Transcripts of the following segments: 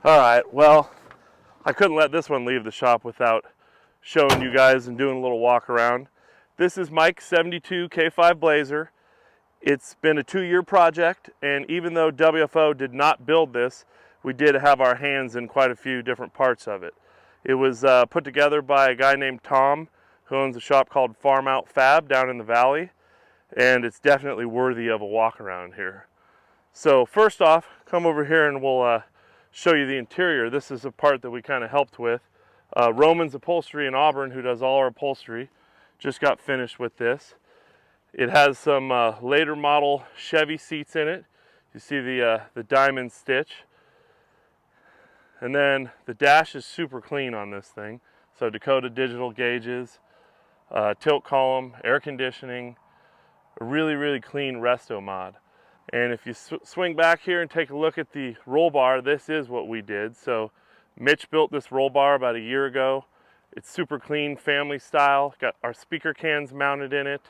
All right, well, I couldn't let this one leave the shop without showing you guys and doing a little walk around. This is Mike's 72 K5 Blazer. It's been a 2-year project, and even though WFO did not build this, we did have our hands in quite a few different parts of it. It was put together by a guy named Tom, who owns a shop called Farm Out Fab down in the valley, and it's definitely worthy of a walk around here. So first off, come over here and we'll show you the interior. This is a part that we kind of helped with. Roman's Upholstery in Auburn, who does all our upholstery, just got finished with this. It has some later model Chevy seats in it. You see the diamond stitch. And then the dash is super clean on this thing. So Dakota digital gauges, tilt column, air conditioning, a really, really clean Restomod. And if you swing back here and take a look at the roll bar, this is what we did. So Mitch built this roll bar about a year ago. It's super clean, family style. Got our speaker cans mounted in it.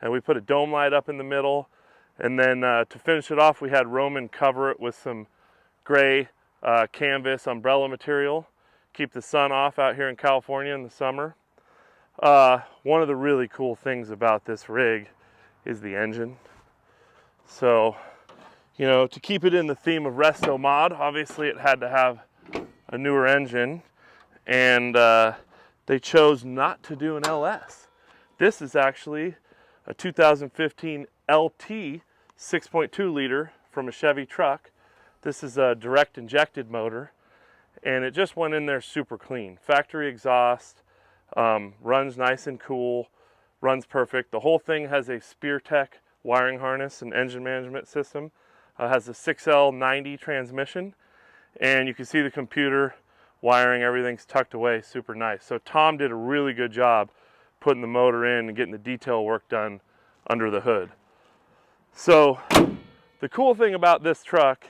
And we put a dome light up in the middle. And then to finish it off, we had Roman cover it with some gray canvas umbrella material. Keep the sun off out here in California in the summer. One of the really cool things about this rig is the engine. So, you know, to keep it in the theme of Restomod, obviously it had to have a newer engine, and they chose not to do an LS. This is actually a 2015 LT 6.2 liter from a Chevy truck. This is a direct injected motor, and it just went in there super clean. Factory exhaust, runs nice and cool, runs perfect. The whole thing has a SpearTech wiring harness and engine management system. Has a 6L90 transmission, and you can see the computer wiring, everything's tucked away, super nice. So Tom did a really good job putting the motor in and getting the detail work done under the hood. So the cool thing about this truck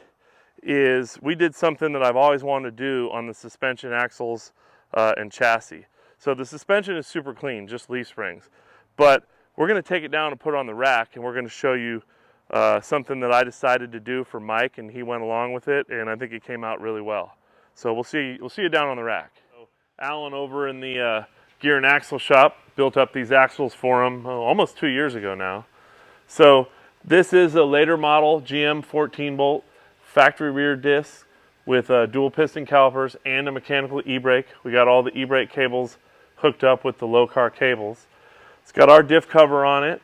is we did something that I've always wanted to do on the suspension, axles, and chassis. So the suspension is super clean, just leaf springs. But we're going to take it down and put it on the rack, and we're going to show you something that I decided to do for Mike, and he went along with it, and I think it came out really well. So we'll see you down on the rack. So Alan over in the gear and axle shop built up these axles for him almost 2 years ago now. So this is a later model GM 14 bolt factory rear disc with dual piston calipers and a mechanical e-brake. We got all the e-brake cables hooked up with the low car cables. It's got our diff cover on it.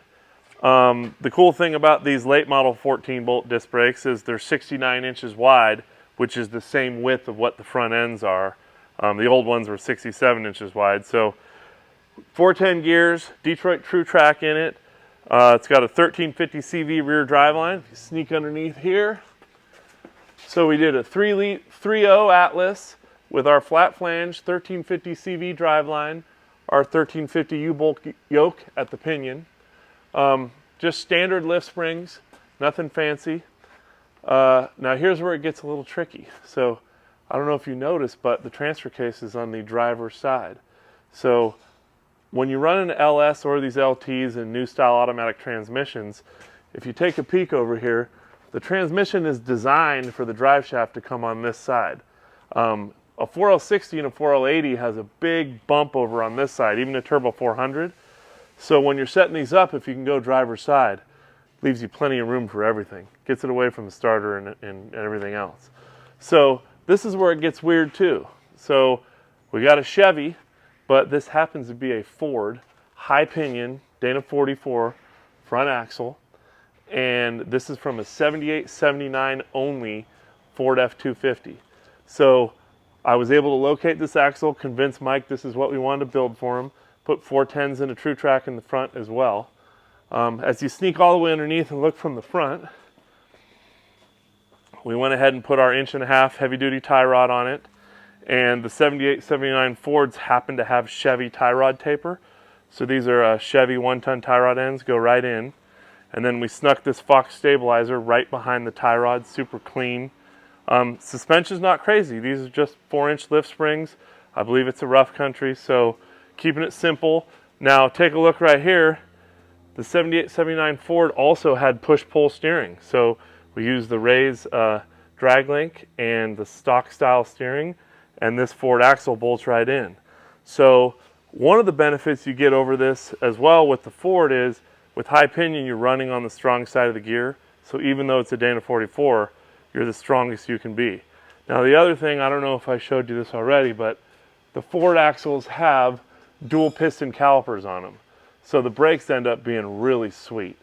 The cool thing about these late model 14 bolt disc brakes is they're 69 inches wide, which is the same width of what the front ends are. The old ones were 67 inches wide. So 410 gears, Detroit Truetrac in it. It's got a 1350 CV rear driveline. If you sneak underneath here. So we did a 3.0 Atlas with our flat flange 1350 CV driveline, our 1350 U-bolt yoke at the pinion. Just standard lift springs, nothing fancy. Now here's where it gets a little tricky. So I don't know if you noticed, but the transfer case is on the driver's side. So when you run an LS or these LTs and new style automatic transmissions, if you take a peek over here, the transmission is designed for the drive shaft to come on this side. A 4L60 and a 4L80 has a big bump over on this side, even a Turbo 400. So when you're setting these up, if you can go driver's side, leaves you plenty of room for everything. Gets it away from the starter and everything else. So this is where it gets weird too. So we got a Chevy, but this happens to be a Ford high pinion Dana 44 front axle, and this is from a 78-79 only Ford F-250. So I was able to locate this axle, convince Mike this is what we wanted to build for him, put 410s and a Truetrac in the front as well. As you sneak all the way underneath and look from the front, we went ahead and put our 1.5 inch heavy-duty tie rod on it, and the 78-79 Fords happen to have Chevy tie rod taper. So these are Chevy 1-ton tie rod ends, go right in. And then we snuck this Fox stabilizer right behind the tie rod, super clean. Suspension's not crazy. These are just 4-inch lift springs. I believe it's a rough country, so keeping it simple. Now take a look right here. The 78-79 Ford also had push-pull steering. So we used the Ray's drag link and the stock style steering, and this forward axle bolts right in. So one of the benefits you get over this as well with the Ford is with high pinion, you're running on the strong side of the gear. So even though it's a Dana 44, you're the strongest you can be. Now the other thing, I don't know if I showed you this already, but the Ford axles have dual piston calipers on them. So the brakes end up being really sweet.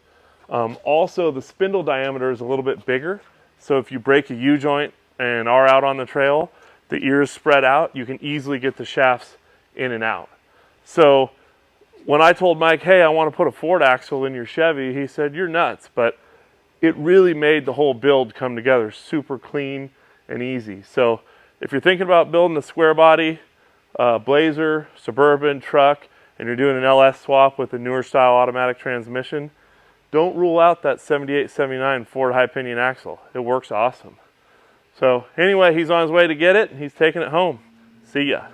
Also, the spindle diameter is a little bit bigger. So if you break a U-joint and are out on the trail, the ears spread out, you can easily get the shafts in and out. So when I told Mike, hey, I want to put a Ford axle in your Chevy, he said, you're nuts. But it really made the whole build come together super clean and easy. So if you're thinking about building a square body Blazer, Suburban, truck, and you're doing an LS swap with a newer style automatic transmission, don't rule out that 78, 79 Ford high pinion axle. It works awesome. So anyway, he's on his way to get it, and he's taking it home. See ya.